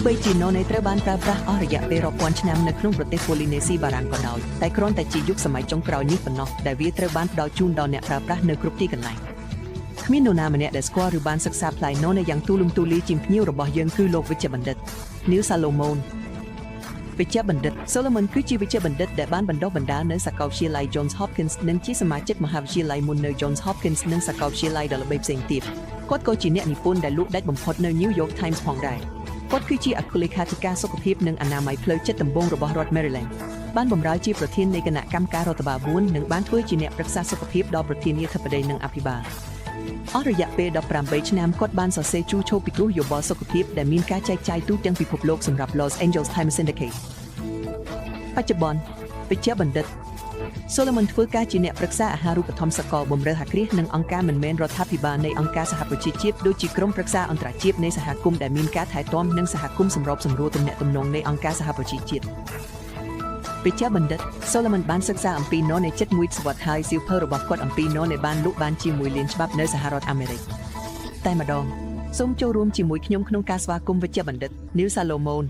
បីជាណូនេត្រូវបានប្រើប្រាស់អស់រយៈពេលរាប់ពាន់ឆ្នាំនៅក្នុងប្រទេសប៉ូលីនេស៊ីបារាំងក៏ដោយតែគ្រាន់តែជាយុគសម័យចុងក្រោយនេះប៉ុណ្ណោះដែលវាត្រូវបានផ្ដល់ជូនដល់អ្នកប្រើប្រាស់នៅគ្រប់ទីកន្លែងគ្មាននរណាម្នាក់ដែលស្គាល់ឬបានសិក្សាផ្លែណូនេយ៉ាងទូលំទូលាយជាងភ្ញៀវរបស់យើងគឺលោកវិជ្ជបណ្ឌិត Neil Solomon វិជ្ជបណ្ឌិត Solomon គឺជាវិជ្ជបណ្ឌិតដែលបានបណ្ដុះបណ្ដាលនៅសាកលវិទ្យាល័យ Johns Hopkins និងជាសមាជិកមហាវិទ្យាល័យមុននៅ Johns Hopkins និងសាកលវិទ្យាល័យដ៏ល្បីផ្សេងទៀតគាត់ក៏ជាអ្នកនិពន្ធដែលលក់ដាច់បំផុតនៅ New York Times ផងដែរគាត់គឺជាអគ្គលេខាធិការសុខភាពនិងអនាម័យផ្លូវចិត្តដំបូងរបស់រដ្ឋ Maryland បានបម្រើជាប្រធាននៃគណៈកម្មការរដ្ឋបាល4និងបានធ្វើជាអ្នកប្រឹក្សាសុខភាពដល់ប្រធានាធិបតីនិងអភិបាលអស់រយៈពេល18ឆ្នាំគាត់បានសរសេរជួរឈរពិគ្រោះយោបល់សុខភាពដែលមានការចែកចាយទូទាំងពិភពលោកសម្រាប់ Los Angeles Times Syndicate បច្ចុប្បន្នវិជ្ជបណ្ឌិត Solomon ធ្វើការជាអ្នកប្រឹក្សាអាហារូបត្ថម្ភសកលបម្រើហគ្រាសនិងអង្គការមិនមែនរដ្ឋាភិបាលនៃអង្គការសហប្រជាជាតិដូចជាក្រុមប្រឹក្សាអន្តរជាតិនៃសហគមន៍ដែលមានការថែទាំនិងសហគមន៍សម្របសម្រួលទំនាក់ទំនងនៃអង្គការសហប្រជាជាតិវិជ្ជបណ្ឌិត Solomon បានសិក្សាអំពីណូនេជិតមួយសវត្សរ៍ហើយសៀវភៅរបស់គាត់អំពីណូនេបានលក់បានជា1លានច្បាប់នៅសហរដ្ឋអាមេរិកតែម្ដងសូមចូលរួមជាមួយខ្ញុំក្នុងការស្វាគមន៍វិជ្ជបណ្ឌិត Neil Solomon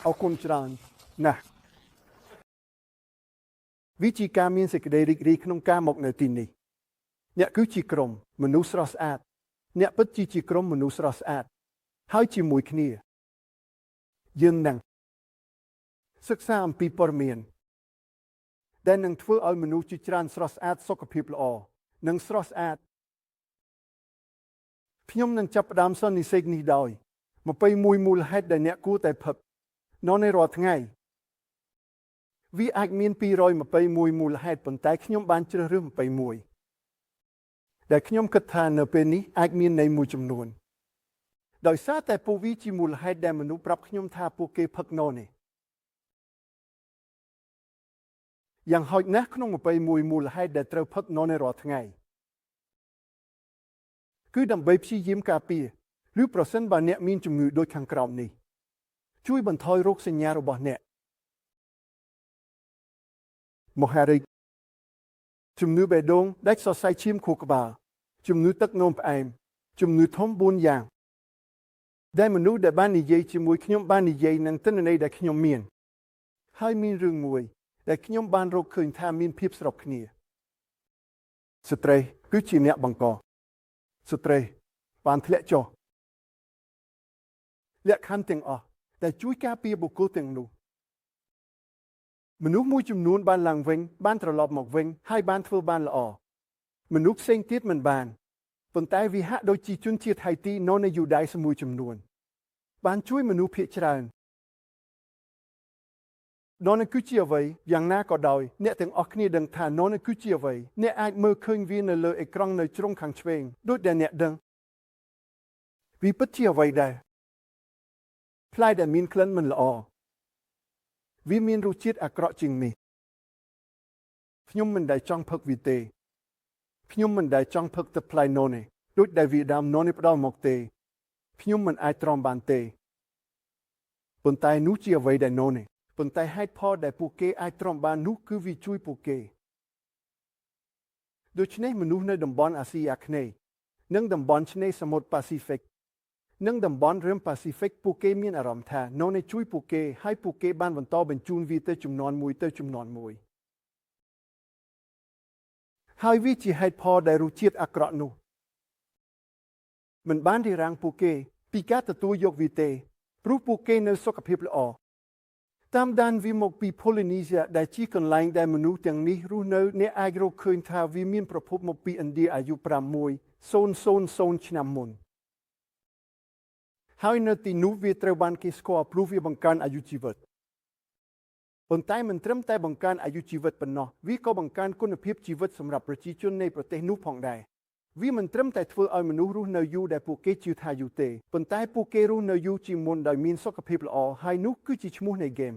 អរគុណច្រើនណាស់វិជាការមានសេចក្តីរីករាយក្នុងការមកនៅទីនេះអ្នកគឺជាក្រុមមនុស្សស្រស់ស្អាតអ្នកពិតជាក្រុមមនុស្សស្រស់ស្អាតហើយជាមួយគ្នាយើងនឹងសិក្សាអំពីព័ត៌មានដែលនឹងធ្វើឲ្យមនុស្សជាច្រើនស្រស់ស្អាតសុខភាពល្អនិងស្រស់ស្អាតខ្ញុំនឹងចាប់ផ្ដើមសន្និសីទនេះដោយ21មូលហេតុដែលអ្នកគួរតែផឹកណូនេរាល់ថ្ងៃវាអាចមាន221មូលហេតុប៉ុន្តែខ្ញុំបានជ្រើសរើស21ដែលខ្ញុំគិតថានៅពេលនេះអាចមានន័យមួយចំនួនដោយសារតែពួកវាជាមូលហេតុដែលមនុស្សប្រាប់ខ្ញុំថាពួកគេផឹកណូនេយ៉ាងហោចណាស់ក្នុង21មូលហេតុដែលត្រូវផឹកណូនេរាល់ថ្ងៃគឺដើម្បីព្យាយាមការពារឬប្រសិនបើអ្នកមានជំងឺដូចខាងក្រោមនេះជួយបន្ថយរោគសញ្ញារបស់អ្នកមហារីកជំងឺបេះដូងដាច់សរសៃឈាមខួរក្បាលជំងឺទឹកនោមផ្អែមជំងឺធំ4យ៉ាងដែលមនុស្សដែលបាននិយាយជាមួយខ្ញុំបាននិយាយនឹងទិន្នន័យដែលខ្ញុំមានហើយមានរឿងមួយដែលខ្ញុំបានរកឃើញថាមានភាពស្របគ្នាស្ត្រីគឺជាអ្នកបង្កស្ត្រីបានធ្លាក់ចុះលក្ខខណ្ឌទាំងអស់ដែលជួយការពារបុគ្គលទាំងនោះមនុស្សមួយចំនួនបានឡើងវិញបានត្រឡប់មកវិញហើយបានធ្វើបានល្អមនុស្សផ្សេងទៀតមិនបានប៉ុន្តែវាហាក់ដូចជាជនជាតិហៃទីនៅយូដៃមួយចំនួនបានជួយមនុស្សភាគច្រើនណូនេគឺជាអ្វីយ៉ាងណាក៏ដោយអ្នកទាំងអស់គ្នាដឹងថាណូនេគឺជាអ្វីអ្នកអាចមើលឃើញវានៅលើអេក្រង់នៅជ្រុងខាងឆ្វេងដូចដែលអ្នកដឹងវាពិតជាអ្វីដែរផ្លែដែលមានក្លិនមិនល្អវាមានរសជាតិអាក្រក់ជាងនេះខ្ញុំមិនដែលចង់ផឹកវាទេខ្ញុំមិនដែលចង់ផឹកទឹកផ្លែណូនេដូចដែលវាដើមណូនេផ្ដល់មកទេខ្ញុំមិនអាចទ្រាំបានទេប៉ុន្តែនោះជាអ្វីដែលណូនេប៉ុន្តែហេតុផលដែលពួកគេអាចទ្រាំបាននោះគឺវាជួយពួកគេដូច្នេះមនុស្សនៅតំបន់អាស៊ីអាគ្នេយ៍និងតំបន់ឆ្នេរសមុទ្រប៉ាស៊ីហ្វិកនិងតំបន់រឹមប៉ាស៊ីហ្វិកពួកគេមានអារម្មណ៍ថាណូនេជួយពួកគេហើយពួកគេបានបន្តបញ្ជូនវាទៅជំនាន់មួយទៅជំនាន់មួយហើយវាជាហេតុផលដែលរសជាតិអាក្រក់នោះមិនបានរារាំងពួកគេពីការទទួលយកវាទេព្រោះពួកគេនៅសុខភាពល្អតាមដានវាមកពី Polynesia ដែលជាកន្លែងដែលមនុស្សទាំងនេះរស់នៅអ្នកអាចរកឃើញថាវាមានប្រភពមកពីឥណ្ឌាអាយុ6,000 ឆ្នាំមុនហើយនៅទីនោះវាត្រូវបានគេស្គាល់ព្រោះវាបង្កើនអាយុជីវិតប៉ុន្តែមិនត្រឹមតែបង្កើនអាយុជីវិតប៉ុណ្ណោះវាក៏បង្កើនគុណភាពជីវិតសម្រាប់ប្រជាជននៃប្រទេសនោះផងដែរវាមិនត្រឹមតែធ្វើឲ្យមនុស្សរស់នៅយូរដែលពួកគេជឿថាយូរទេប៉ុន្តែពួកគេរស់នៅយូរជាងមុនដោយមានសុខភាពល្អហើយនោះគឺជាឈ្មោះនៃហ្គេម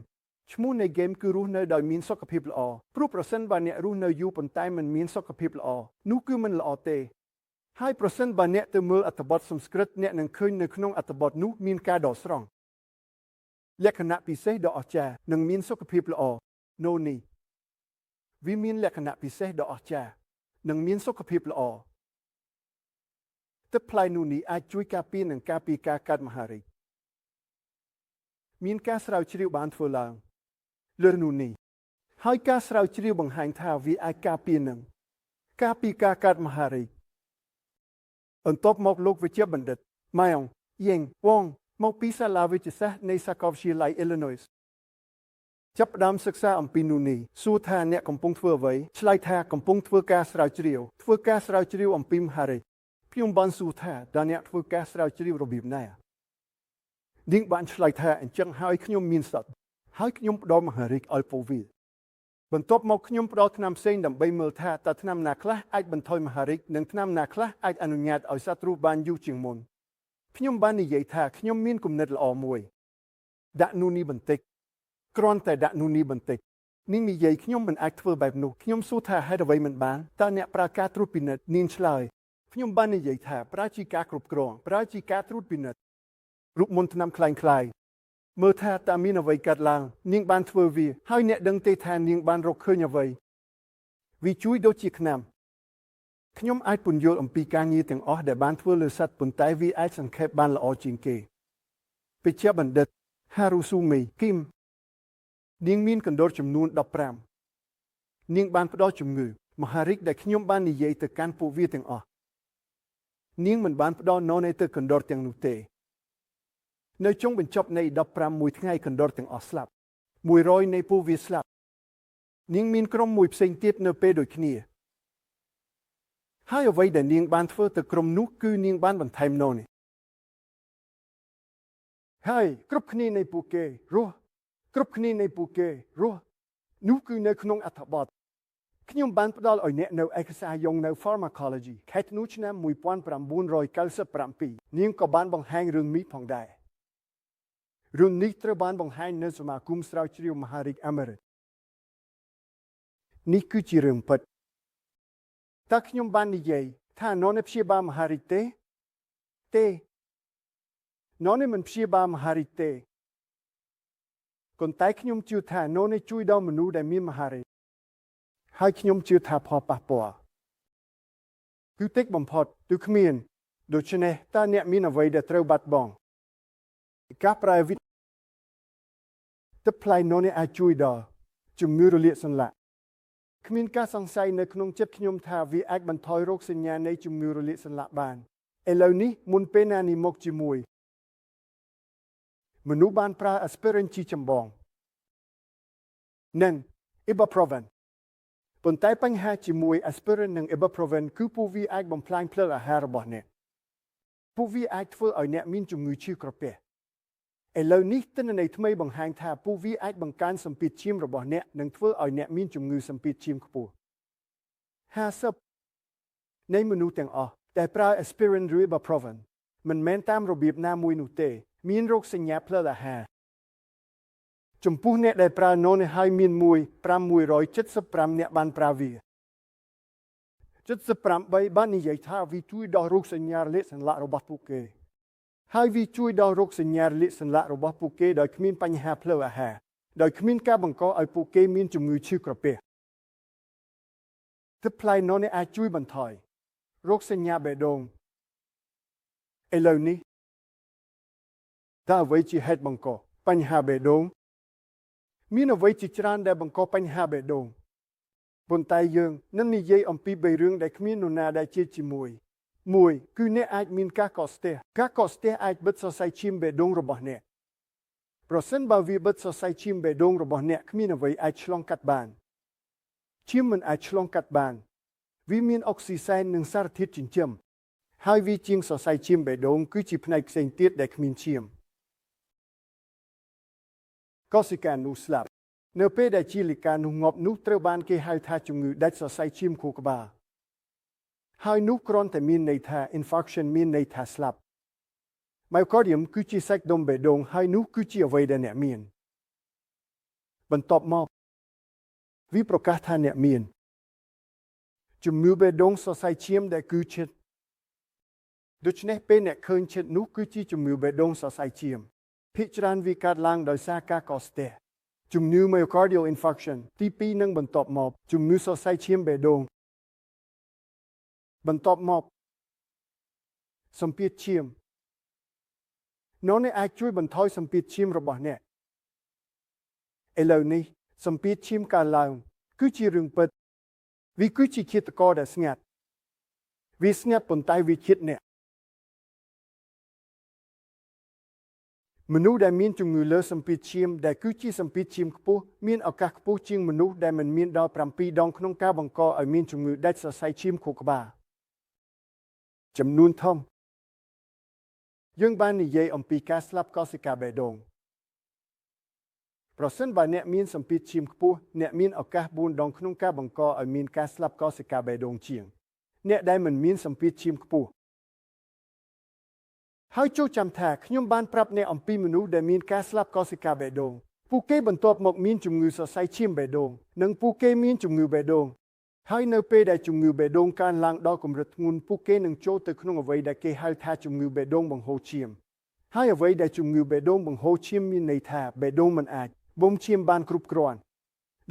ឈ្មោះនៃเกมគឺរស់នៅដោយមានសុខភាពល្អព្រោះប្រសិនបើអ្នករស់នៅយូរប៉ុន្តែមិនមានសុខភាពល្អនោះគឺមិនល្អទេហើយប្រសិនបើអ្នកទៅមើលអត្ថបទសំស្ក្រឹតអ្នកនឹងឃើញនៅក្នុងអត្ថបទនោះមានការដកស្រង់លក្ខណៈពិសេសដ៏អស្ចារ្យនិងមានសុខភាពល្អនោះនេះវាមានលក្ខណៈពិសេសដ៏អស្ចារ្យនិងមានសុខភាពល្អទឹកផ្លែនោះនេះអាចជួយការពារនិងការពារការកើតមហារីកមានការស្រាវជ្រាវបានធ្វើឡើងលើនោះនេះហើយការស្រាវជ្រាវបង្ហាញថាវាអាចការពារនិងការពារការកើតមហារីកបន្ទាប់មកលោកវិជ្ជបណ្ឌិតម៉ៃអងយេងវងមកពីសាលាវិទ្យាសាស្ត្រនៃសាកលវិទ្យាល័យ Illinois ចាប់ផ្ដើមសិក្សាអំពីនោះនេះសួរថាអ្នកកំពុងធ្វើអ្វីឆ្លើយថាកំពុងធ្វើការស្រាវជ្រាវអំពីមហារីកខ្ញុំបានសួរថាតើអ្នកធ្វើការស្រាវជ្រាវរបៀបណានាងបានឆ្លើយថាអញ្ចឹងហើយខ្ញុំមានសត្វហើយខ្ញុំផ្ដល់មហារីកឲ្យពោវាបន្ទាប់មកខ្ញុំផ្ដល់ថ្នាំផ្សេងដើម្បីមើលថាតើថ្នាំណាខ្លះអាចបន្ថយមហារីកនិងថ្នាំណាខ្លះអាចអនុញ្ញាតឲ្យសត្វរស់បានយូរជាងមុនខ្ញុំបាននិយាយថាខ្ញុំមានគំនិតល្អមួយដាក់នោះនេះបន្តិចគ្រាន់តែដាក់នោះនេះបន្តិចនាងនិយាយខ្ញុំមិនអាចធ្វើបែបនោះខ្ញុំសួរថាហេតុអ្វីមិនបានតើអ្នកប្រើការត្រួតពិនិត្យនាងឆ្លើយខ្ញុំបាននិយាយថាប្រើជាការគ្រប់គ្រងប្រើជាការត្រួតពិនិត្យរូបមន្តថ្នាំคล้ายមើលថាតើមានអ្វីកើតឡើងនាងបានធ្វើវាហើយអ្នកដឹងទេថានាងបានរកឃើញអ្វីវាជួយដូចជាថ្នាំខ្ញុំអាចពន្យល់អំពីការងារទាំងអស់ដែលបានធ្វើលើសត្វប៉ុន្តែវាអាចសង្ខេបបានល្អជាងគេពេជ្ជបណ្ឌិត Harusumi Kim នាងមានកណ្ដុរចំនួន15នាងបានផ្ដល់ជំងឺមហារីកដែលខ្ញុំបាននិយាយទៅកាន់ពួកវាទាំងអស់នាងមិនបានផ្ដល់នរទៅកណ្ដុរទាំងនោះទេនៅចុងបញ្ចប់នៃ15មួយថ្ងៃកណ្ដុរទាំងអស់ស្លាប់100នៃពួកវាស្លាប់នាងមានក្រុមមួយផ្សេងទៀតនៅពេលដូចគ្នាហើយអ្វីដែលនាងបានធ្វើទៅក្រុមនោះគឺនាងបានបន្ថែមនរនេះហើយគ្រប់គ្នានៃពួកគេរស់គ្រប់គ្នានៃពួកគេរស់នោះគឺនៅក្នុងអត្ថបទខ្ញុំបានផ្ដល់ឲ្យអ្នកនៅឯកសារយោងនៅ Pharmacology ខែធ្នូឆ្នាំ1997នាងក៏បានបង្ហាញរឿងនេះផងដែររឿងនេះត្រូវបានបង្ហាញនៅសមាគមស្រាវជ្រាវមហារីកអាមេរិកនេះគឺជារឿងពិតតើខ្ញុំបាននិយាយថានរនេះព្យាបាលមហារីកទេនរនេះមិនព្យាបាលមហារីកទេប៉ុន្តែខ្ញុំជឿថានរនេះជួយដល់មនុស្សដែលមានមហារីកហើយខ្ញុំជឿថាផលប៉ះពាល់គឺតិចបំផុតឬគ្មានដូច្នេះតើអ្នកមានអ្វីដែលត្រូវបាត់បង់ការប្រែវិទ្យាទឹកផ្លែនរនេះអាចជួយដល់ជំងឺរលាកសន្លាក់គ្មានការសង្ស័យនៅក្នុងចិត្តខ្ញុំថាវាអាចបន្ថយរោគសញ្ញានៃជំងឺរលាកសន្លាក់បានឥឡូវនេះមុនពេលណានេះមកជាមួយមនុស្សបានប្រើ aspirin ជាចម្បងនិង ibuprofen ប៉ុន្តែបញ្ហាជាមួយ aspirin និង ibuprofen គឺពួកវាអាចបំផ្លាញផ្លូវអាហាររបស់អ្នកពួកវាអាចធ្វើឲ្យអ្នកមានជំងឺឈឺក្រពះឥឡូវនេះទិន្នន័យថ្មីបង្ហាញថាពួកវាអាចបង្កើនសម្ពាធឈាមរបស់អ្នកនិងធ្វើឲ្យអ្នកមានជំងឺសម្ពាធឈាមខ្ពស់50នៃមនុស្សទាំងអស់ដែលប្រើ aspirin ឬ ibuprofen មិនមែនតាមរបៀបណាមួយនោះទេមានរោគសញ្ញាផ្លូវអាហារចំពោះអ្នកដែលប្រើណូនេះហើយមាន1,575អ្នកបានប្រើវា78បាននិយាយថាវាជួយដល់រោគសញ្ញារលាកសន្លាក់របស់ពួកគេហើយវាជួយដល់រោគសញ្ញារលាកសន្លាក់របស់ពួកគេដោយគ្មានបញ្ហាផ្លូវអាហារដោយគ្មានការបង្កឲ្យពួកគេមានជំងឺឈឺក្រពះទឹកផ្លែណូនេះអាចជួយបន្ថយរោគសញ្ញាបេះដូងឥឡូវនេះតើអ្វីជាហេតុបង្កបញ្ហាបេះដូងមានអ្វីជាច្រើនដែលបង្កបញ្ហាបេះដូងប៉ុន្តែយើងនឹងនិយាយអំពី3រឿងដែលគ្មាននរណាដែលជាជាមួយមួយគឺអ្នកអាចមានការកកស្ទះអាចបិទសរសៃឈាមបេះដូងរបស់អ្នកប្រសិនបើវាបិទសរសៃឈាមបេះដូងរបស់អ្នកគ្មានអ្វីអាចឆ្លងកាត់បានឈាមមិនអាចឆ្លងកាត់បានវាមានអុកស៊ីសែននិងសារធាតុចិញ្ចឹមហើយវាជាងសរសៃឈាមបេះដូងគឺជាផ្នែកផ្សេងទៀតដែលគ្មានឈាមកោសិកានោះស្លាប់នៅពេលដែលជាលិកានោះងាប់នោះត្រូវបានគេហៅថាជំងឺដាច់សរសៃឈាមខួរក្បាលហើយនោះគ្រាន់តែមានន័យថា infarction មានន័យថាស្លាប់ myocardium គឺជាសាច់ដុំបេះដូងហើយនោះគឺជាអ្វីដែលអ្នកមាន បន្ទាប់មកវាប្រកាសថាអ្នកមានជំងឺបេះដូងសរសៃឈាមដែលគឺឈាមដូច្នេះពេលអ្នកឃើញឈាមនោះគឺជាជំងឺបេះដូងសរសៃឈាមភាគច្រើនវាកើតឡើងដោយសារការកកស្ទះជំងឺ myocardial infarction ទី2និងបន្ទាប់មកជំងឺសរសៃឈាមបេះដូងបន្ទាប់មកសម្ពាធឈាមនោះនេះអាចជួយបន្ថយសម្ពាធឈាមរបស់អ្នកឥឡូវនេះសម្ពាធឈាមកើនឡើងគឺជារឿងពិតវាគឺជាឃាតករដែលស្ងាត់វាស្ងាត់ប៉ុន្តែវាឈាតអ្នកមនុស្សដែលមានជំងឺលើសម្ពាធឈាមដែលគឺជាសម្ពាធឈាមខ្ពស់មានឱកាសខ្ពស់ជាងមនុស្សដែលមិនមានដល់7ដងក្នុងការបង្កឲ្យមានជំងឺដាច់សរសៃឈាមខួរក្បាលចំនួនធំយើងបាននិយាយអំពីការស្លាប់កោសិកាបេះដូងប្រសិនបើអ្នកមានសម្ពាធឈាមខ្ពស់អ្នកមានឱកាស4ដងក្នុងការបង្កឲ្យមានការស្លាប់កោសិកាបេះដូងជាងអ្នកដែលមិនមានសម្ពាធឈាមខ្ពស់ហើយចូលចាំថាខ្ញុំបានប្រាប់អ្នកអំពីមនុស្សដែលមានការស្លាប់កោសិកាបេះដូងពួកគេបន្ទាប់មកមានជំងឺសរសៃឈាមបេះដូងនិងពួកគេមានជំងឺបេះដូងហើយនៅពេលដែលជំងឺបេះដូងកើនឡើងដល់កម្រិតធ្ងន់ពួកគេនឹងចូលទៅក្នុងអ្វីដែលគេហៅថាជំងឺបេះដូងបង្ហូរឈាមហើយអ្វីដែលជំងឺបេះដូងបង្ហូរឈាមមានន័យថាបេះដូងមិនអាចបូមឈាមបានគ្រប់គ្រាន់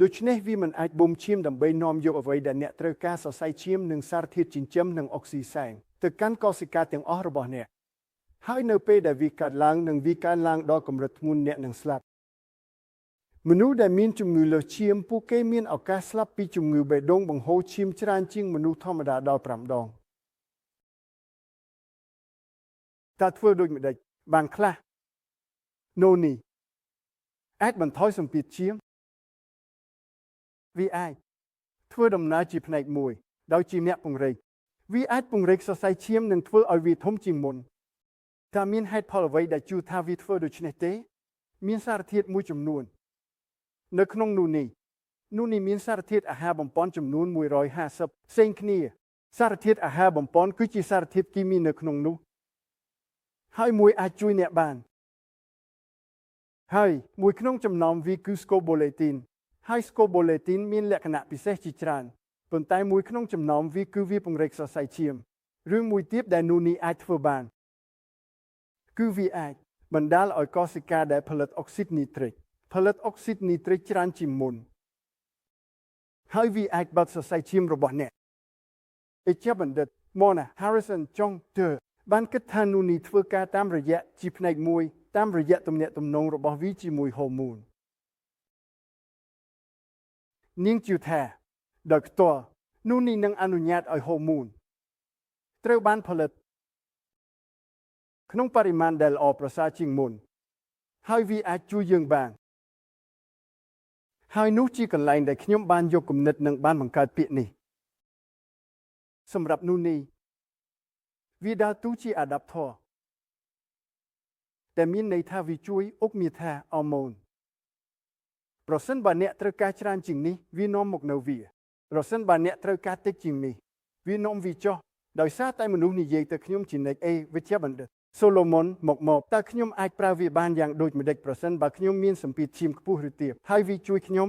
ដូច្នេះវាមិនអាចបូមឈាមដើម្បីនាំយកអ្វីដែលអ្នកត្រូវការសរសៃឈាមនិងសារធាតុចិញ្ចឹមនិងអុកស៊ីសែនទៅកាន់កោសិកាទាំងអស់របស់អ្នកហើយនៅពេលដែលវាកើតឡើងនិងវាកើនឡើងដល់កម្រិតធ្ងន់អ្នកនឹងស្លាប់មនុស្សដែលមានជំងឺលើសឈាមពួកគេមានឱកាសស្លាប់ពីជំងឺបេះដូងបង្ហូរឈាមច្រើនជាងមនុស្សធម្មតាដល់5ដងតើធ្វើដូចម្តេចបានខ្លះនោះនេះអាចបន្ថយសម្ពាធឈាមវាអាចធ្វើដំណើរជាផ្នែកមួយដោយជាអ្នកពង្រឹងវាអាចពង្រឹងសរសៃឈាមនិងធ្វើឲ្យវាធំជាងមុនតើមានហេតុផលអ្វីដែលជួយថាវាធ្វើដូច្នេះទេមានសារធាតុមួយចំនួននៅក្នុងនោះនេះមានសារធាតុអាហារបំប៉នចំនួន150ផ្សេងគ្នាសារធាតុអាហារបំប៉នគឺជាសារធាតុគីមីនៅក្នុងនោះហើយមួយអាចជួយអ្នកបានហើយមួយក្នុងចំណោមវាគឺ scopoletin ហើយ scopoletin មានលក្ខណៈពិសេសជាច្រើនប៉ុន្តែមួយក្នុងចំណោមវាគឺវាពង្រឹងសរសៃឈាមរឿងមួយទៀតដែលនោះនេះអាចធ្វើបានគឺវាអាចបណ្ដាលឲ្យកោសិកាដែលផលិតអុកស៊ីតនីត្រិកផលិតអុកស៊ីតនីត្រិកច្រើនជាងមុនហើយវាអាចបាត់សរសៃឈាមរបស់អ្នកអេជាបណ្ឌិត Mona Harrison Jong បានគិតថានោះនេះធ្វើការតាមរយៈជាផ្នែកមួយតាមរយៈទំនាក់ទំនងរបស់វាជាមួយហូម៉ូននាងជឿថាដោយផ្ទាល់នោះនេះនឹងអនុញ្ញាតឲ្យហូម៉ូនត្រូវបានផលិតក្នុងបរិមាណដែលល្អប្រសើរជាងមុនហើយវាអាចជួយយើងបានហើយនោះជាកន្លែងដែលខ្ញុំបានយកគំនិតនិងបានបង្កើតពាក្យនេះសម្រាប់នោះនេះវាដើរតួជា adaptor តែមានន័យថាវាជួយអុកមាថាអរម៉ូនប្រសិនបើអ្នកត្រូវការច្រើនជាងនេះវានាំមកនៅវាប្រសិនបើអ្នកត្រូវការតិចជាងនេះវានាំវាចុះដោយសារតែមនុស្សនិយាយទៅខ្ញុំជានិច្ចវិជ្ជាបណ្ឌិត Solomon មកតើខ្ញុំអាចប្រើវាបានយ៉ាងដូចម្ដេចប្រសិនបើខ្ញុំមានសម្ពាធឈាមខ្ពស់ឬទាបហើយវាជួយខ្ញុំ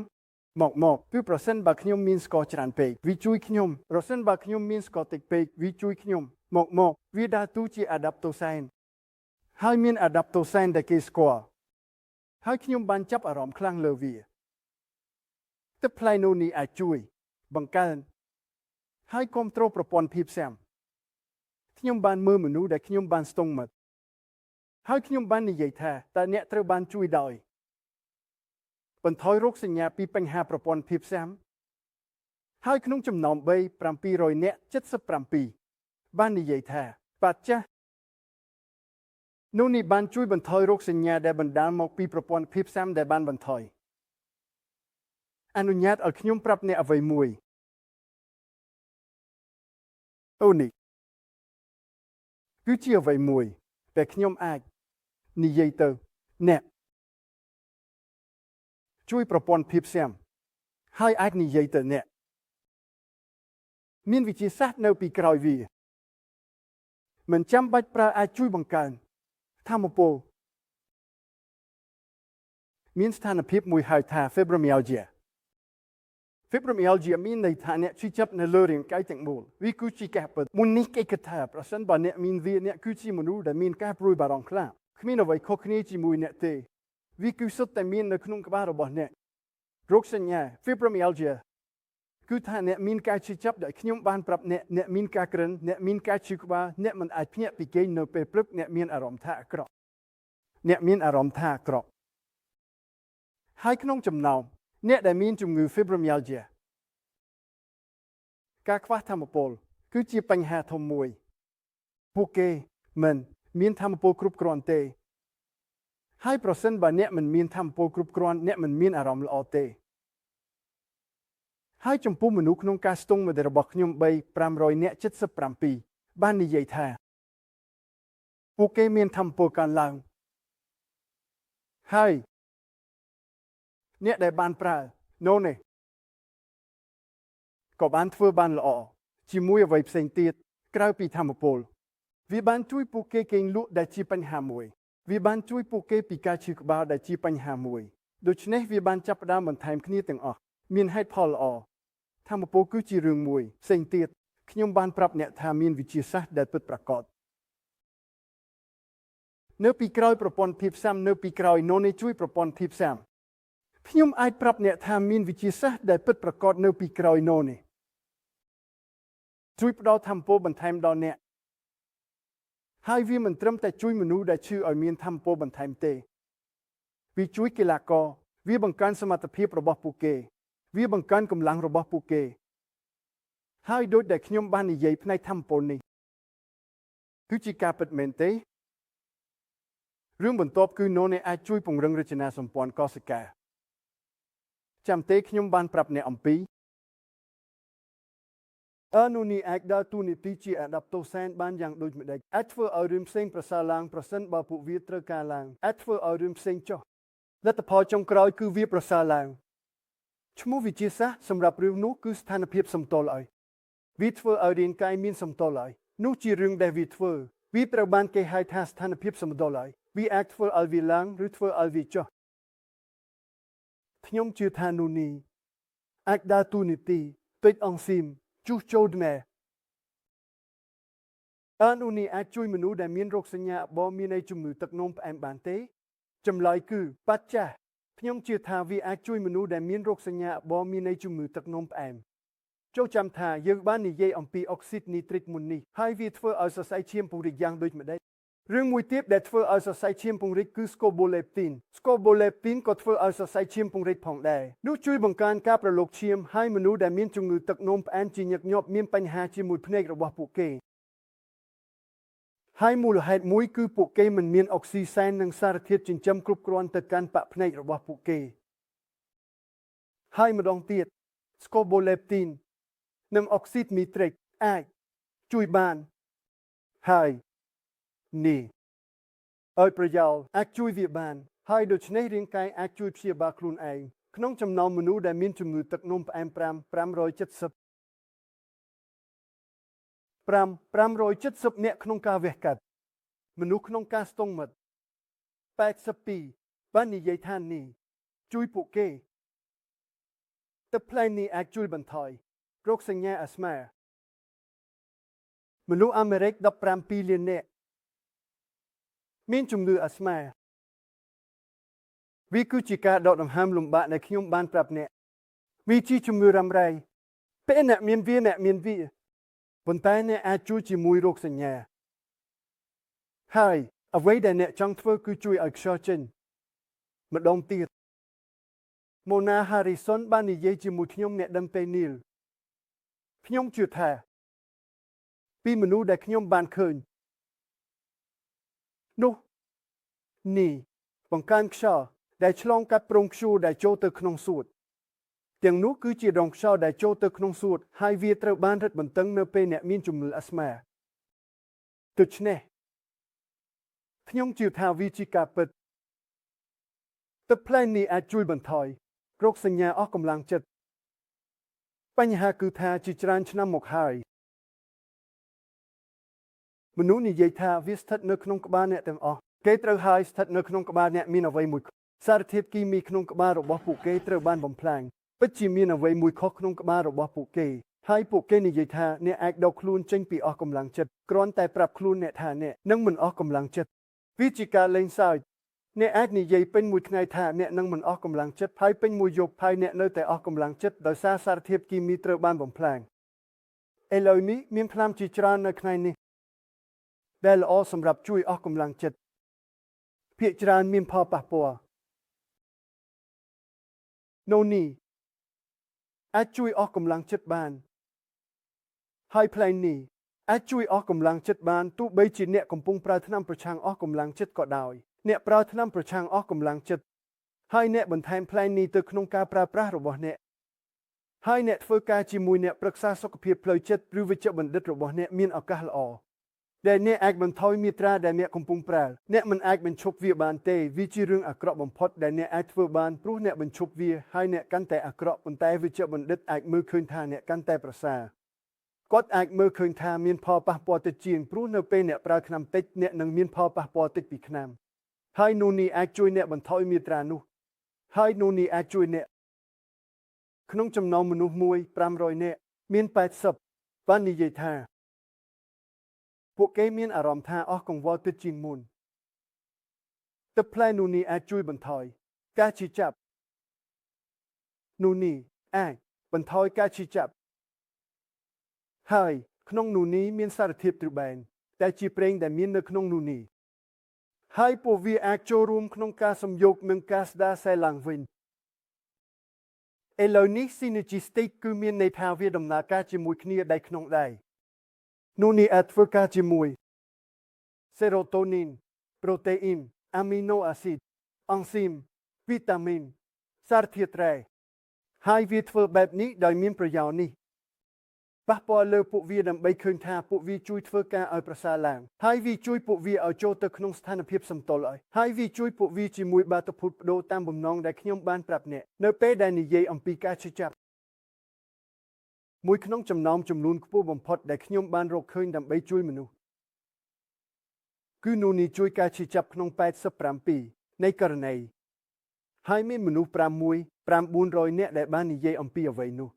មកគឺប្រសិនបើខ្ញុំមានស្ករច្រើនពេកវាជួយខ្ញុំប្រសិនបើខ្ញុំមានស្ករតិចពេកវាជួយខ្ញុំមកវាដើរតួជា adaptogen ហើយមាន adaptogen ដែលគេស្គាល់ហើយខ្ញុំបានចាប់អារម្មណ៍ខ្លាំងលើវាទឹកផ្លែនោះនេះអាចជួយបង្កើនហើយគ្រប់គ្រងប្រព័ន្ធភាពស៊ាំខ្ញុំបានមើលមនុស្សដែលខ្ញុំបានស្ទង់មិត្តហើយខ្ញុំបាននិយាយថាតើអ្នកត្រូវបានជួយដោយបន្ថយរោគសញ្ញាពីបញ្ហាប្រព័ន្ធភាពស៊ាំហើយក្នុងចំណោម700នាក់77បាននិយាយថាបាត់ចាស់នោះនេះបានជួយបន្ថយរោគសញ្ញាដែលបណ្ដាលមកពីប្រព័ន្ធភាពស៊ាំដែលបានបន្ថយអនុញ្ញាតឲ្យខ្ញុំប្រាប់អ្នកអ្វីមួយអូនេះគឺជាអ្វីមួយដែលខ្ញុំអាចនិយាយទៅអ្នកជួយប្រព័ន្ធភាពស៊ាំហើយអាចនិយាយទៅអ្នកមានវិទ្យាសាស្ត្រនៅពីក្រោយវាមិនចាំបាច់ប្រើអាចជួយបង្កើនថាមពល មានស្ថានភាពមួយហៅថា fibromyalgia Fibromyalgia មានន័យថាអ្នកឈឺចាប់នៅលើរាងកាយទាំងមូលវាគឺជាការពិតមុននេះគេគិតថាប្រសិនបើអ្នកមានវាអ្នកគឺជាមនុស្សដែលមានការព្រួយបារម្ភខ្លាំងគ្មានអ្វីខុសគ្នាជាមួយអ្នកទេវាគឺសុទ្ធតែមាននៅក្នុងក្បាលរបស់អ្នករោគសញ្ញា Fibromyalgia គឺថាអ្នកមានការឈឺចាប់ដែលខ្ញុំបានប្រាប់អ្នកមានការក្រិនអ្នកមានការឈឺក្បាលអ្នកមិនអាចភ្ញាក់ពីគេងនៅពេលព្រឹកអ្នកមានអារម្មណ៍ថាអាក្រក់ហើយក្នុងចំណោមអ្នកដែលមានជំងឺ Fibromyalgia ការខ្វះថាមពលគឺជាបញ្ហាធំមួយពួកគេមិនមានថាមពលគ្រប់គ្រាន់ទេហើយប្រសិនបើអ្នកមិនមានថាមពលគ្រប់គ្រាន់អ្នកមិនមានអារម្មណ៍ល្អទេហើយចំពោះមនុស្សក្នុងការស្ទង់មេរបស់ខ្ញុំ500អ្នក77បាននិយាយថាពួកគេមានថាមពលកើនឡើងហើយអ្នកដែលបានប្រើនោះនេះក៏បានធ្វើបានល្អជាមួយអ្វីផ្សេងទៀតក្រៅពីថាមពលវាបានជួយពួកគេគេងលក់ដែលជាបញ្ហាមួយវាបានជួយពួកគេពីការឈឺក្បាលដែលជាបញ្ហាមួយដូច្នេះវាបានចាប់ផ្ដើមបន្ថែមគ្នាទាំងអស់មានហេតុផលល្អថាមពលគឺជារឿងមួយផ្សេងទៀតខ្ញុំបានប្រាប់អ្នកថាមានវិទ្យាសាស្ត្រដែលពិតប្រាកដនៅពីក្រោយប្រព័ន្ធភាពស៊ាំនៅពីក្រោយនោះនេះជួយប្រព័ន្ធភាពស៊ាំខ្ញុំអាចប្រាប់អ្នកថាមានវិទ្យាសាស្ត្រដែលពិតប្រាកដនៅពីក្រោយនោះនេះជួយផ្ដល់ថាមពលបន្ថែមដល់អ្នកហើយវាមិនត្រឹមតែជួយមនុស្សដែលឈឺឲ្យមានថាមពលបន្ថែមទេវាជួយកីឡាករវាបង្កើនសមត្ថភាពរបស់ពួកគេវាបង្កើនកម្លាំងរបស់ពួកគេហើយដូចដែលខ្ញុំបាននិយាយផ្នែកថាមពលនេះគឺជាការពិតមែនទេរឿងបន្ទាប់គឺនោះនេះអាចជួយពង្រឹងរចនាសម្ព័ន្ធកោសិកាចាំទេខ្ញុំបានប្រាប់អ្នកអំពីនោះនេះអាចដើរតួនាទីជាអាដាប់តូសែនបានយ៉ាងដូចម្តេចអាចធ្វើឲ្យរឿងផ្សេងប្រសើរឡើងប្រសិនបើពួកវាត្រូវការឡើងអាចធ្វើឲ្យរឿងផ្សេងចុះលទ្ធផលចុងក្រោយគឺវាប្រសើរឡើងឈ្មោះវិទ្យាសាស្ត្រសម្រាប់រឿងនោះគឺស្ថានភាពសម្តុល្យឲ្យវាធ្វើឲ្យរាងកាយមានសម្តុល្យឲ្យនោះជារឿងដែលវាធ្វើវាត្រូវបានគេហៅថាស្ថានភាពសម្តុល្យឲ្យវាអាចធ្វើឲ្យវាឡើងឬធ្វើឲ្យវាចុះខ្ញុំជឿថានោះនេះអាចដើរតួនាទីពេជ្រអង្ស៊ីមជួសជុលណែនោះនេះអាចជួយមនុស្សដែលមានរោគសញ្ញាបបមានជំងឺទឹកនោមផ្អែមបានទេចម្លើយគឺបច្ចាខ្ញុំជឿថាវាអាចជួយមនុស្សដែលមានរោគសញ្ញាបបមានជំងឺទឹកនោមផ្អែមចូលចាំថាយើងបាននិយាយអំពីអុកស៊ីតនីត្រិកមុននេះហើយវាធ្វើឲ្យសរសៃឈាមពង្រីកយ៉ាងដូចម្តេចរឿងមួយទៀតដែលធ្វើឲ្យសរសៃឈាមពង្រីកគឺ scopolamine ក៏ធ្វើឲ្យសរសៃឈាមពង្រីកផងដែរនោះជួយបង្កើនការប្រឡូកឈាមហើយមនុស្សដែលមានជំងឺទឹកនោមផ្អែមជាញឹកញាប់មានបញ្ហាជាមួយភ្នែករបស់ពួកគេហើយមូលហេតុមួយគឺពួកគេមិនមានអុកស៊ីសែននិងសារធាតុចិញ្ចឹមគ្រប់គ្រាន់ទៅកាន់ប៉ាក់ភ្នែករបស់ពួកគេហើយម្ដងទៀត scopolamine និងអុកស៊ីតនីត្រិកអាចជួយបានហើយនេះឲ្យប្រយោលអាចជួយវាបានហើយដូច្នេះរាងកាយអាចជួយព្យាបាលខ្លួនឯងក្នុងចំណោមមនុស្សដែលមានជំងឺទឹកនោមផ្អែម570នាក់ក្នុងការវះកាត់មនុស្សក្នុងការស្ទង់មិត្ត82បាននិយាយថានេះជួយពួកគេទឹកផ្លែនេះអាចជួយបន្ថយរោគសញ្ញាអាស្មាមនុស្សអាមេរិក17លាននាក់មានជំងឺអាស្មាវាគឺជាការដកដង្ហើមលំបាកដែលខ្ញុំបានប្រាប់អ្នកវាជាជំងឺរ៉ាំរ៉ៃពេលអ្នកមានវាប៉ុន្តែអ្នកអាចជួយជាមួយរោគសញ្ញាហើយអ្វីដែលអ្នកចង់ធ្វើគឺជួយឲ្យខ្យល់ចេញម្ដងទៀត Mona Harrison បាននិយាយជាមួយខ្ញុំអ្នកដឹងពេលនេះខ្ញុំជឿថាពីមនុស្សដែលខ្ញុំបានឃើញនោះនេះបង្កើនខ្យល់ដែលឆ្លងកាត់ប្រងព្យួរដែលចូលទៅក្នុងសួតទាំងនោះគឺជាដងខ្យល់ដែលចូលទៅក្នុងសួតហើយវាត្រូវបានរឹតបន្តឹងនៅពេលអ្នកមានជំងឺអាស្មាដូច្នេះខ្ញុំជឿថាវាជាការពិតទឹកផ្លែនេះអាចជួយបន្ថយរោគសញ្ញាអស់កម្លាំងចិត្តបញ្ហាគឺថាជាច្រើនឆ្នាំមកហើយមនុស្សនិយាយថាវាស្ថិតនៅក្នុងក្បាលអ្នកទាំងអស់គេត្រូវហើយស្ថិតនៅក្នុងក្បាលអ្នកមានអ្វីមួយ សារធាតុគីមីក្នុងក្បាលរបស់ពួកគេត្រូវបានបំផ្លាញពិតជាមានអ្វីមួយខុសក្នុងក្បាលរបស់ពួកគេហើយពួកគេនិយាយថាអ្នកអាចដកខ្លួនចេញពីអស់កម្លាំងចិត្តគ្រាន់តែប្រាប់ខ្លួនអ្នកថាអ្នកនឹងមិនអស់កម្លាំងចិត្តវាជាការលេងសើចអ្នកអាចនិយាយពេញមួយថ្ងៃថាអ្នកនឹងមិនអស់កម្លាំងចិត្តហើយពេញមួយយប់ហើយអ្នកនៅតែអស់កម្លាំងចិត្តដោយសារសារធាតុគីមីត្រូវបានបំផ្លាញឥឡូវនេះមានថ្នាំជាច្រើននៅថ្ងៃនេះដែលល្អសម្រាប់ជួយអស់កម្លាំងចិត្តភាគច្រើនមានផលប៉ះពាល់នោះនេះអាចជួយអស់កម្លាំងចិត្តបានហើយផ្លែនេះអាចជួយអស់កម្លាំងចិត្តបានទោះបីជាអ្នកកំពុងប្រើថ្នាំប្រឆាំងអស់កម្លាំងចិត្តក៏ដោយអ្នកប្រើថ្នាំប្រឆាំងអស់កម្លាំងចិត្តហើយអ្នកបន្ថែមផ្លែនេះទៅក្នុងការប្រើប្រាស់របស់អ្នកហើយអ្នកធ្វើការជាមួយអ្នកប្រឹក្សាសុខភាពផ្លូវចិត្តឬវេជ្ជបណ្ឌិតរបស់អ្នកមានឱកាសល្អដែលអ្នកអាចបន្ថយមាត្រាដែលអ្នកកំពុងប្រើអ្នកមិនអាចបញ្ឈប់វាបានទេវាជារឿងអាក្រក់បំផុតដែលអ្នកអាចធ្វើបានព្រោះអ្នកបញ្ឈប់វាហើយអ្នកកាន់តែអាក្រក់ប៉ុន្តែវេជ្ជបណ្ឌិតអាចមើលឃើញថាអ្នកកាន់តែប្រសើរគាត់អាចមើលឃើញថាមានផលប៉ះពាល់តិចជាងព្រោះនៅពេលអ្នកប្រើថ្នាំតិចអ្នកនឹងមានផលប៉ះពាល់តិចពីថ្នាំហើយនោះនេះអាចជួយអ្នកបន្ថយមាត្រានោះហើយនោះនេះអាចជួយអ្នកក្នុងចំណោមមនុស្ស500នាក់មាន80បាននិយាយថាពួកគេមានអារម្មណ៍ថាអស់កង្វល់ទឹកជាងមុនទឹកផ្លែនោះនេះអាចជួយបន្ថយការឈឺចាប់នោះនេះអាចបន្ថយការឈឺចាប់ហើយក្នុងនោះនេះមានសារធាតុទ្រូបែនដែលជាប្រេងដែលមាននៅក្នុងនោះនេះហើយពួកវាអាចចូលរួមក្នុងការសំយោគនឹងការស្ដារខ្សែឡើងវិញឥឡូវនេះ synergistic គឺមានន័យថាវាដំណើរការជាមួយគ្នាដៃក្នុងដៃនោះនេះអាចធ្វើការជាមួយ serotonin protein amino acid អង់ស៊ីមវីតាមីនសារធាតុរ៉ែហើយវាធ្វើបែបនេះដោយមានប្រយោជន៍នេះប៉ះពាល់លើពួកវាដើម្បីឃើញថាពួកវាជួយធ្វើការឲ្យប្រសើរឡើងហើយវាជួយពួកវាឲ្យចូលទៅក្នុងស្ថានភាពសម្តុល្យហើយវាជួយពួកវាជាមួយបាតុភូតបដូរតាមបំណងដែលខ្ញុំបានប្រាប់អ្នកនៅពេលដែលនិយាយអំពីការឈឺចាប់មួយក្នុងចំណោមចំនួនខ្ពស់បំផុតដែលខ្ញុំបានរកឃើញដើម្បីជួយមនុស្សគឺនោះនេះជួយការឈឺចាប់ក្នុង87នៃករណីហើយមានមនុស្ស900នាក់ដែលបាននិយាយអំពីអ្វីនោះ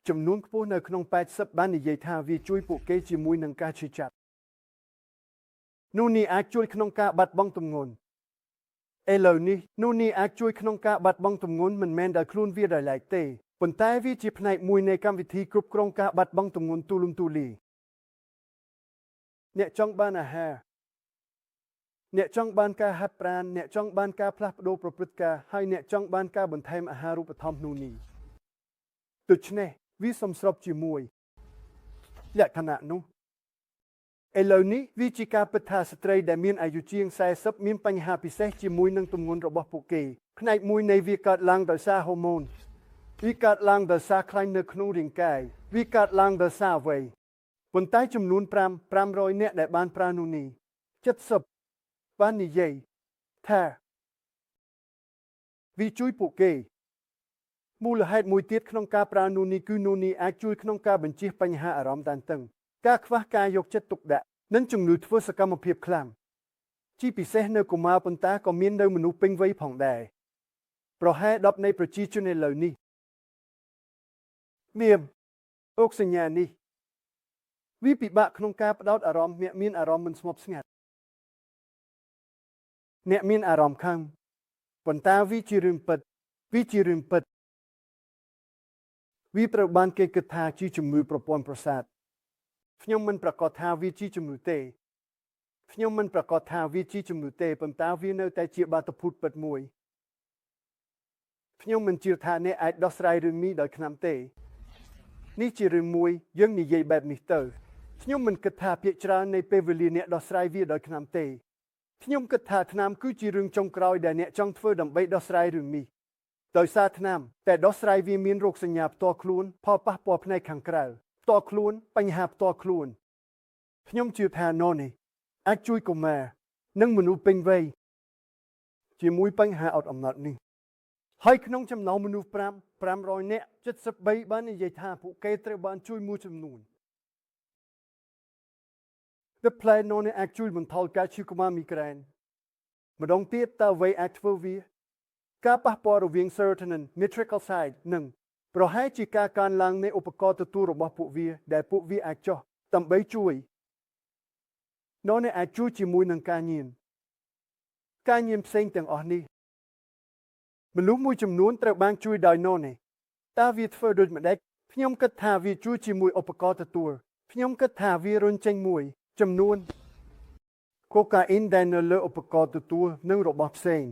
ចំនួនខ្ពស់នៅក្នុង80បាននិយាយថាវាជួយពួកគេជាមួយនឹងការឈឺចាប់នោះនេះអាចជួយក្នុងការបាត់បង់ទម្ងន់ឥឡូវនេះនោះនេះអាចជួយក្នុងការបាត់បង់ទម្ងន់មិនមែនដោយខ្លួនវាដោយឡែកទេប៉ុន្តែវាជាផ្នែកមួយនៃកម្មវិធីគ្រប់គ្រងការបាត់បង់ទម្ងន់ទូលំទូលាយអ្នកចង់បានអាហារអ្នកចង់បានការហាត់ប្រាណអ្នកចង់បានការផ្លាស់ប្ដូរប្រព្រឹត្តការហើយអ្នកចង់បានការបន្ថែមអាហារូបត្ថម្ភនោះនេះដូច្នេះវាសំស្របជាមួយលក្ខណៈនោះឥឡូវនេះវាជាការពិតថាស្ត្រីដែលមានអាយុជាង40មានបញ្ហាពិសេសជាមួយនឹងទម្ងន់របស់ពួកគេផ្នែកមួយនៃវាកើតឡើងដោយសារហូម៉ូនវាកើតឡើងដោយសារខ្លាញ់នៅក្នុងរាងកាយវាកើតឡើងដោយសារអ្វីប៉ុន្តែចំនួន500នាក់ដែលបានប្រើនោះនេះ70បាននិយាយថាវាជួយពួកគេមូលហេតុមួយទៀតក្នុងការប្រើនោះនេះគឺនោះនេះអាចជួយក្នុងការបញ្ជៀសបញ្ហាអារម្មណ៍តានតឹងការខ្វះការយកចិត្តទុកដាក់និងជំងឺធ្វើសកម្មភាពខ្លាំងជាពិសេសនៅកុមារប៉ុន្តែក៏មាននៅមនុស្សពេញវ័យផងដែរប្រហែល10នៃប្រជាជនឥឡូវនេះមានអូសញ្ញានេះវាពិបាកក្នុងការផ្ដោតអារម្មណ៍អ្នកមានអារម្មណ៍មិនស្ងប់ស្ងាត់អ្នកមានអារម្មណ៍ខឹងប៉ុន្តែវាជារឿងពិតវាជារឿងពិតវាត្រូវបានគេគិតថាជាជំងឺប្រព័ន្ធប្រសាទខ្ញុំមិនប្រកាសថាវាជាជំងឺទេខ្ញុំមិនប្រកាសថាវាជាជំងឺទេប៉ុន្តែវានៅតែជាបាតុភូតពិតមួយខ្ញុំមិនជឿថាអ្នកអាចដោះស្រាយរឿងនេះដោយថ្នាំទេនេះជារឿងមួយយើងនិយាយបែបនេះទៅខ្ញុំមិនគិតថាភាគច្រើននៃពេលវេលាអ្នកដោះស្រាយវាដោយថ្នាំទេខ្ញុំគិតថាថ្នាំគឺជារឿងចុងក្រោយដែលអ្នកចង់ធ្វើដើម្បីដោះស្រាយរឿងនេះដោយសារថ្នាំតែដោះស្រាយវាមានរោគសញ្ញាផ្ទាល់ខ្លួនផលប៉ះពាល់ផ្នែកខាងក្រៅផ្ទាល់ខ្លួនបញ្ហាផ្ទាល់ខ្លួនខ្ញុំជឿថានោះនេះអាចជួយកុមារនិងមនុស្សពេញវ័យជាមួយបញ្ហាអត់អំណត់នេះហើយក្នុងចំណោមមនុស្ស500នាក់73បាននិយាយថាពួកគេត្រូវបានជួយមួយចំនួនThe plan នោះនេះអាចជួយបន្ថយការឈឺក្បាលមីក្រែន ម្ដងទៀតតើអ្វីអាចធ្វើវាការប៉ះពាល់រវាង serotonin nitric oxide និងប្រហែលជាការកើនឡើងនៃឧបករណ៍ទទួលរបស់ពួកវាដែលពួកវាអាចចុះដើម្បីជួយនោះអ្នកអាចជួយជាមួយនឹងការញៀនផ្សេងទាំងអស់នេះមនុស្សមួយចំនួនត្រូវបានជួយដោយនោះនេះតើវាធ្វើដូចម្ដេចខ្ញុំគិតថាវាជួយជាមួយឧបករណ៍ទទួលខ្ញុំគិតថាវារុញចេញមួយចំនួនកូកាអ៊ីនដែលនៅលើឧបករណ៍ទទួលនិងរបស់ផ្សេង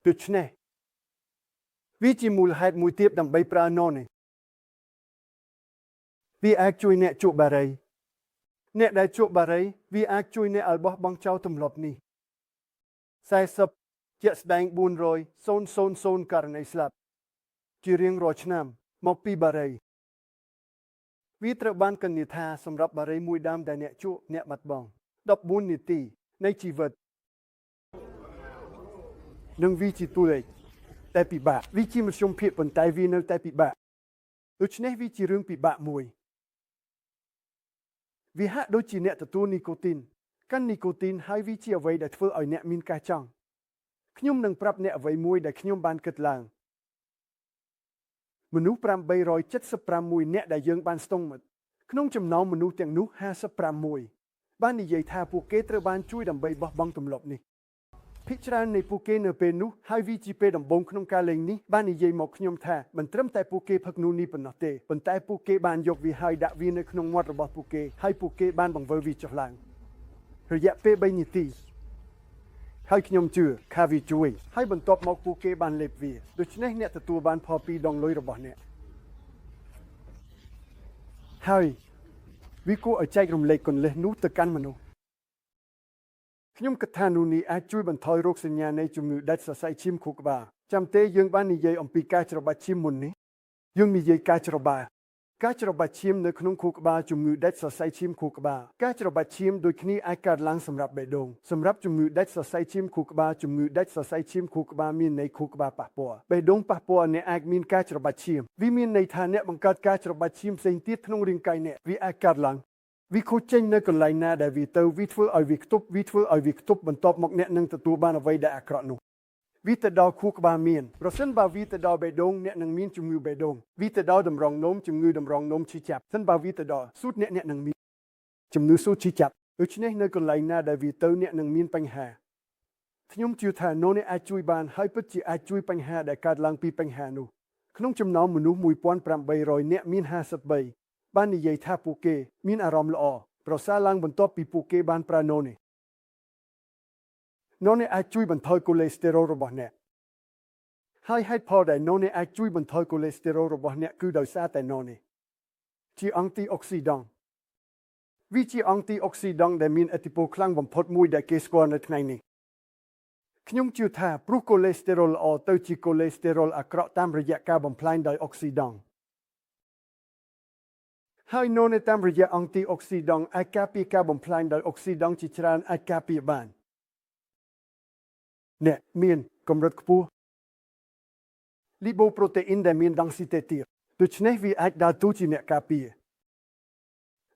ដូច្នេះវាជាមូលហេតុមួយទៀតដើម្បីប្រើនោះនេះវាអាចជួយអ្នកជក់បារីអ្នកដែលជក់បារីវាអាចជួយអ្នកឲ្យបោះបង់ចោលទម្លាប់នេះ40ជាក់ស្ដែង400,000ករណីស្លាប់ជារៀងរាល់ឆ្នាំមកពីបារីវាត្រូវបានគណនាថាសម្រាប់បារីមួយដើមដែលអ្នកជក់អ្នកបាត់បង់14នាទីនៃជីវិតនឹងវាជាតួលេខតែពិបាកវាជាមធ្យមភាពប៉ុន្តែវានៅតែពិបាកដូច្នេះវាជារឿងពិបាកមួយវាហាក់ដូចជាអ្នកទទួលនីកូទីនកាន់នីកូទីនហើយវាជាអ្វីដែលធ្វើឲ្យអ្នកមានការចង់ខ្ញុំនឹងប្រាប់អ្នកអ្វីមួយដែលខ្ញុំបានគិតឡើងមនុស្ស876នាក់ដែលយើងបានស្ទង់មកក្នុងចំណោមមនុស្សទាំងនោះ56បាននិយាយថាពួកគេត្រូវបានជួយដើម្បីបោះបង់ទម្លាប់នេះភាគច្រើននៃពួកគេនៅពេលនោះហើយវាជាពេលដំបូងក្នុងការលេងនេះបាននិយាយមកខ្ញុំថាមិនត្រឹមតែពួកគេផឹកនោះនេះប៉ុណ្ណោះទេប៉ុន្តែពួកគេបានយកវាហើយដាក់វានៅក្នុងមាត់របស់ពួកគេហើយពួកគេបានបង្វិលវាចុះឡើងរយៈពេល3នាទីហើយខ្ញុំជឿថាវាជួយហើយបន្ទាប់មកពួកគេបានលេបវាដូច្នេះអ្នកទទួលបានផលពីដងលុយរបស់អ្នកហើយវាគួរឲ្យចែករំលែកគន្លឹះនោះទៅកាន់មនុស្សខ្ញុំគិតថានោះនេះអាចជួយបន្ថយរោគសញ្ញានៃជំងឺដាច់សរសៃឈាមខួរក្បាលចាំទេយើងបាននិយាយអំពីការច្របាច់ឈាមមុននេះយើងនិយាយការច្របាច់ឈាមនៅក្នុងខួរក្បាលជំងឺដាច់សរសៃឈាមខួរក្បាលការច្របាច់ឈាមដូចគ្នាអាចកើតឡើងសម្រាប់បេះដូងសម្រាប់ជំងឺដាច់សរសៃឈាមខួរក្បាលជំងឺដាច់សរសៃឈាមខួរក្បាលមានន័យខួរក្បាលប៉ះពាល់បេះដូងប៉ះពាល់អ្នកអាចមានការច្របាច់ឈាមវាមានន័យថាអ្នកបង្កើតការច្របាច់ឈាមផ្សេងទៀតក្នុងរាងកាយអ្នកវាអាចកើតឡើងវាខូចចេញនៅកន្លែងណាដែលវាទៅវាធ្វើឲ្យវាខ្ទប់បន្ទាប់មកអ្នកនឹងទទួលបានអ្វីដែលអាក្រក់នោះវាទៅដល់ខួរក្បាលមានប្រសិនបើវាទៅដល់បេះដូងអ្នកនឹងមានជំងឺបេះដូងវាទៅដល់តម្រងនោមជំងឺតម្រងនោមឈឺចាប់សិនបើវាទៅដល់សួតអ្នកនឹងមានជំងឺសួតឈឺចាប់ដូច្នេះនៅកន្លែងណាដែលវាទៅអ្នកនឹងមានបញ្ហាខ្ញុំជឿថានោះនេះអាចជួយបានហើយពិតជាអាចជួយបញ្ហាដែលកើតឡើងពីបញ្ហានោះក្នុងចំណោមមនុស្ស1800នាក់មាន53បាននិយាយថាពួកគេមានអារម្មណ៍ល្អប្រសើរឡើងបន្ទាប់ពីពួកគេបានប្រើនោះនេះអាចជួយបន្ថយកូលេស្តេរ៉ុលរបស់អ្នកហើយហេតុផលដែលនោះនេះអាចជួយបន្ថយកូលេស្តេរ៉ុលរបស់អ្នកគឺដោយសារតែនោះនេះជាអង់ទីអុកស៊ីដង់វាជាអង់ទីអុកស៊ីដង់ដែលមានឥទ្ធិពលខ្លាំងបំផុតមួយដែលគេស្គាល់នៅថ្ងៃនេះខ្ញុំជឿថាព្រោះកូលេស្តេរ៉ុលល្អទៅជាកូលេស្តេរ៉ុលអាក្រក់តាមរយៈការបំផ្លាញដោយអុកស៊ីដង់ហើយនោះនេះតាមរយៈអង់ទីអុកស៊ីដង់អាចការពារការបំផ្លាញដោយអុកស៊ីដង់ជាច្រើនអាចការពារបានអ្នកមានកម្រិតខ្ពស់លីបូប្រូតេអ៊ីនដែលមានដង់ស៊ីតេទាបដូច្នេះវាអាចដើរតួជាអ្នកការពារ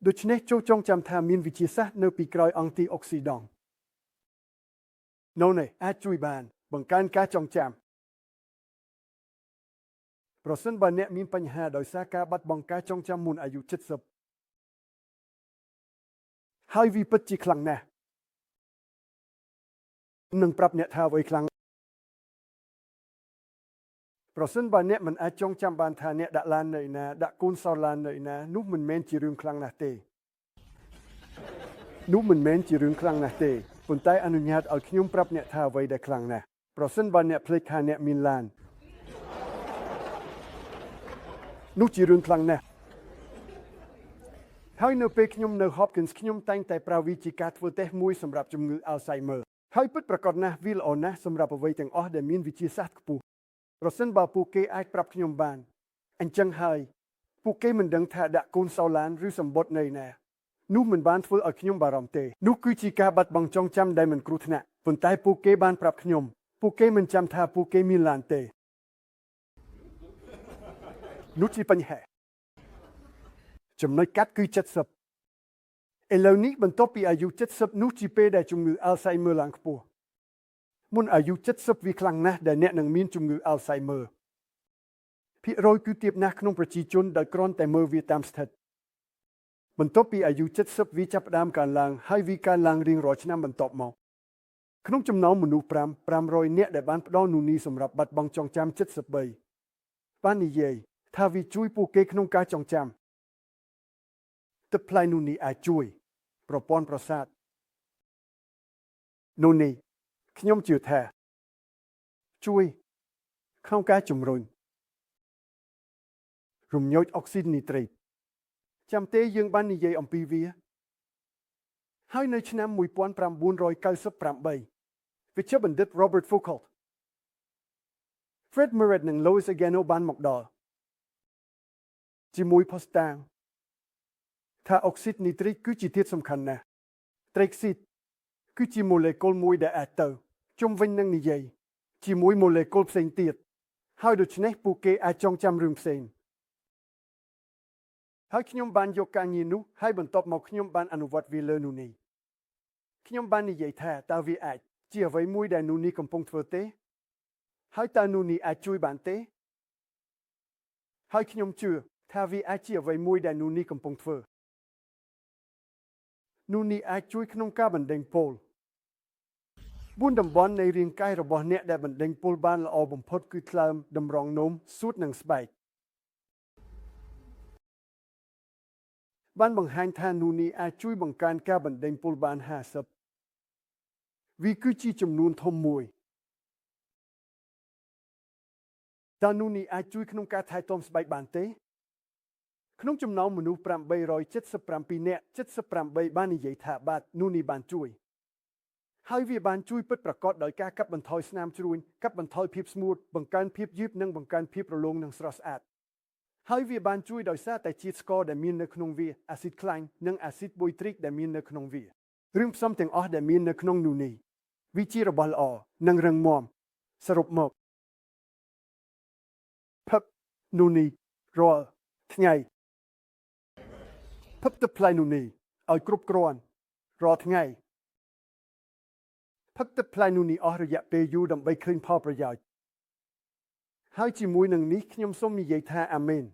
ដូច្នេះចូលចងចាំថាមានវិទ្យាសាស្ត្រនៅពីក្រោយអង់ទីអុកស៊ីដង់នោះនេះអាចជួយបានបង្កើនការចងចាំប្រសិនបើអ្នកមានបញ្ហាដោយសារការបាត់បង់ការចងចាំមុនអាយុ70ហើយវាពិតជាខ្លាំងណាស់នឹងប្រាប់អ្នកថាអ្វីខ្លាំងប្រសិនបើអ្នកមិនអាចចងចាំបានថាអ្នកដាក់ឡាននៅណាដាក់កូនសោឡាននៅណានោះមិនមែនជារឿងខ្លាំងណាស់ទេប៉ុន្តែអនុញ្ញាតឲ្យខ្ញុំប្រាប់អ្នកថាអ្វីដែលខ្លាំងណាស់ប្រសិនបើអ្នកភ្លេចថាអ្នកមានឡាននោះជារឿងខ្លាំងណាស់ហើយនៅពេលខ្ញុំនៅ Hopkins ខ្ញុំតែងតែប្រើវាជាការធ្វើតេស្តមួយសម្រាប់ជំងឺ Alzheimer ហើយពិតប្រាកដណាស់វាល្អណាស់សម្រាប់អ្វីទាំងអស់ដែលមានវិទ្យាសាស្ត្រខ្ពស់ប្រសិនបើពួកគេអាចប្រាប់ខ្ញុំបានអញ្ចឹងហើយពួកគេមិនដឹងថាដាក់កូនសោឡានឬសម្បត្តិនៅណានោះមិនបានធ្វើឲ្យខ្ញុំបារម្ភទេនោះគឺជាការបាត់បង់ចងចាំដែលមិនគ្រោះថ្នាក់ប៉ុន្តែពួកគេបានប្រាប់ខ្ញុំពួកគេមិនចាំថាពួកគេមានឡានទេនោះជាបញ្ហាចំណុចកាត់គឺ70 ឥឡូវនេះបន្ទាប់ពីអាយុ70នោះជាពេលដែលជំងឺ Alzheimer ឡើងខ្ពស់មុនអាយុ70វាខ្លាំងណាស់ដែលអ្នកនឹងមានជំងឺ Alzheimer ភាគរយគឺទាបណាស់ក្នុងប្រជាជនដោយគ្រាន់តែមើលវាតាមស្ថិតបន្ទាប់ពីអាយុ70វាចាប់ផ្ដើមកើនឡើងហើយវាកើនឡើងរៀងរាល់ឆ្នាំបន្ទាប់មកក្នុងចំណោមមនុស្ស500នាក់ដែលបានផ្ដល់នូនីសម្រាប់បាត់បង់ចងចាំ73បាននិយាយថាវាជួយពួកគេក្នុងការចងចាំទឹកផ្លែនូនីអាចជួយប្រព័ន្ធប្រសាទនូនីខ្ញុំជឿថាជួយក្នុងការជំរុញរំញោចអុកស៊ីតនីត្រេតចាំទេយើងបាននិយាយអំពីវាហើយនៅឆ្នាំ1998វិជ្ជបណ្ឌិត Robert Foucault Fred Murray និង Louis Ageno បានមកដល់ជាមួយផុសតាងថាអុកស៊ីតនីត្រិកគឺជាធាតុសំខាន់ណាស់ត្រេកស៊ីតគឺជាម៉ូលេគុលមួយដែលអាចទៅជុំវិញនឹងនិយាយជាមួយម៉ូលេគុលផ្សេងទៀតហើយដូច្នេះពួកគេអាចចងចាំរឿងផ្សេងហើយខ្ញុំបានយកការងារនោះហើយបន្ទាប់មកខ្ញុំបានអនុវត្តវាលើនូនីខ្ញុំបាននិយាយថាតើវាអាចជាអ្វីមួយដែលនូនីកំពុងធ្វើទេហើយតើនូនីអាចជួយបានទេហើយខ្ញុំជឿថាវាអាចជាអ្វីមួយដែលនូនីកំពុងធ្វើនូនីអាចជួយក្នុងការបណ្ដេញពុល4តំបន់នៃរាងកាយរបស់អ្នកដែលបណ្ដេញពុលបានល្អបំផុតគឺថ្លើមតម្រងនោមសួតនិងស្បែកបានបង្ហាញថានូនីអាចជួយបង្កើនការបណ្ដេញពុលបាន50វាគឺជាចំនួនធំមួយតើនូនីអាចជួយក្នុងការថែទាំស្បែកបានទេក្នុងចំណោមមនុស្ស877នាក់78បាននិយាយថាបាទនូនីបានជួយហើយវាបានជួយពិតប្រាកដដោយការកាត់បន្ថយស្នាមជ្រួញកាត់បន្ថយភាពស្ងួតបង្កើនភាពយឺតនិងបង្កើនភាពរលោងនិងស្រស់ស្អាតហើយវាបានជួយដោយសារតែជាតិស្ករដែលមាននៅក្នុងវាអាស៊ីតខ្លាញ់និងអាស៊ីតប៊ុយត្រិកដែលមាននៅក្នុងវារឿងផ្សំទាំងអស់ដែលមាននៅក្នុងនូនីវាជារបស់ល្អនិងរឹងមាំសរុបមកផឹកនូនីរាល់ថ្ងៃផឹកទឹកផ្លែនូនីឲ្យគ្រប់គ្រាន់រាល់ថ្ងៃផឹកទឹកផ្លែនូនីអស់រយៈពេលយូរដើម្បីឃើញផលប្រយោជន៍ហើយជាមួយនឹងនេះខ្ញុំសូមនិយាយថាអាមែន